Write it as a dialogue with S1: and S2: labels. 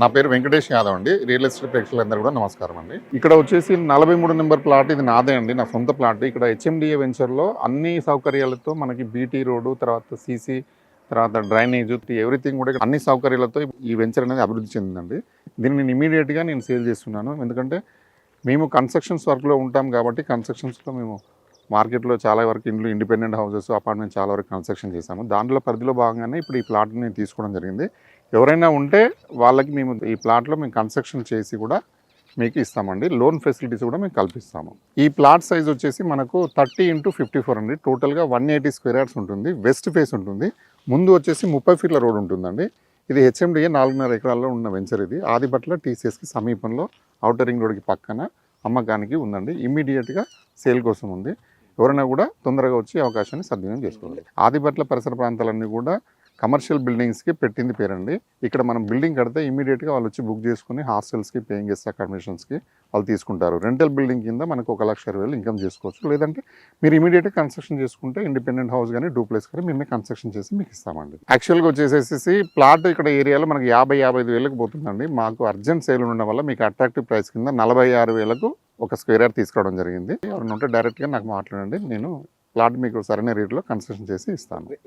S1: నా పేరు వెంకటేష్ యాదవ్ అండి. రియల్ ఎస్టేట్ ప్రేక్షకులందరూ కూడా నమస్కారం అండి. ఇక్కడ వచ్చేసి 43 నెంబర్ ప్లాట్ ఇది నాదే అండి, నా సొంత ప్లాట్. ఇక్కడ హెచ్ఎండిఏ వెంచర్లో అన్ని సౌకర్యాలతో మనకి బీటీ రోడ్డు, తర్వాత సీసీ, తర్వాత డ్రైనేజ్, ఎవ్రీథింగ్ కూడా అన్ని సౌకర్యాలతో ఈ వెంచర్ అనేది అభివృద్ధి చెందిందండి. దీన్ని నేను ఇమీడియట్గా సేల్ చేస్తున్నాను. ఎందుకంటే మేము కన్స్ట్రక్షన్స్ వర్క్లో ఉంటాం కాబట్టి కన్స్ట్రక్షన్స్లో మేము మార్కెట్లో చాలా వరకు ఇండ్లు, ఇండిపెండెంట్ హౌసెస్, అపార్ట్మెంట్ చాలా వరకు కన్స్ట్రక్షన్ చేశాము. దాంట్లో పరిధిలో భాగంగానే ఇప్పుడు ఈ ప్లాట్ని నేను తీసుకోవడం జరిగింది. ఎవరైనా ఉంటే వాళ్ళకి మేము ఈ ప్లాట్లో మేము కన్స్ట్రక్షన్ చేసి కూడా మీకు ఇస్తామండి. లోన్ ఫెసిలిటీస్ కూడా మేము కల్పిస్తాము. ఈ ప్లాట్ సైజ్ వచ్చేసి మనకు 30x54 అండి. టోటల్గా 180 స్క్వేర్ యార్డ్స్ ఉంటుంది. వెస్ట్ ఫేస్ ఉంటుంది. ముందు వచ్చేసి 30 ఫీట్ల రోడ్ ఉంటుందండి. ఇది హెచ్ఎండిఏ 4.5 ఎకరాల్లో ఉన్న వెంచర్ ఇది. ఆదిబట్ల టీసీఎస్కి సమీపంలో ఔటర్ రింగ్ రోడ్కి పక్కన అమ్మకానికి ఉందండి. ఇమ్మీడియట్గా సేల్ కోసం ఉంది. ఎవరైనా కూడా తొందరగా వచ్చి అవకాశాన్ని సద్వినియోగం చేసుకోవాలి. ఆదిబట్ల పరిసర ప్రాంతాలన్నీ కూడా కమర్షియల్ బిల్డింగ్స్కి పెట్టింది పేరండి. ఇక్కడ మనం బిల్డింగ్ కడితే ఇమీడియట్గా వాళ్ళు వచ్చి బుక్ చేసుకుని హాస్టల్స్కి, పేయింగ్ గెస్ట్ అకామిడేషన్స్కి వాళ్ళు తీసుకుంటారు. రెంటల్ బిల్డింగ్ కింద మనకు 1,20,000 ఇన్కమ్ చేసుకోవచ్చు. లేదంటే మీరు ఇమీడియట్గా కన్స్ట్రక్షన్ చేసుకుంటే ఇండిపెండెంట్ హౌస్ కానీ డూప్లెక్స్ కానీ మేమే కన్స్ట్రక్షన్ చేసి మీకు ఇస్తామండి. యాక్చువల్గా వచ్చేసేసి ప్లాట్ ఇక్కడ ఏరియాలో మనకి 50-55 వేలకు పోతుందండి. మాకు అర్జెంట్ సేల్ ఉండడం వల్ల మీకు అట్రాక్టివ్ ప్రైస్ కింద 46,000కు ఒక స్క్వేర్ యార్డ్ తీసుకురావడం జరిగింది. ఎవరైనా ఉంటే డైరెక్ట్గా నాకు మాట్లాడండి. నేను ప్లాట్ మీకు సరైన రేట్లో కన్స్ట్రక్షన్ చేసి ఇస్తాను.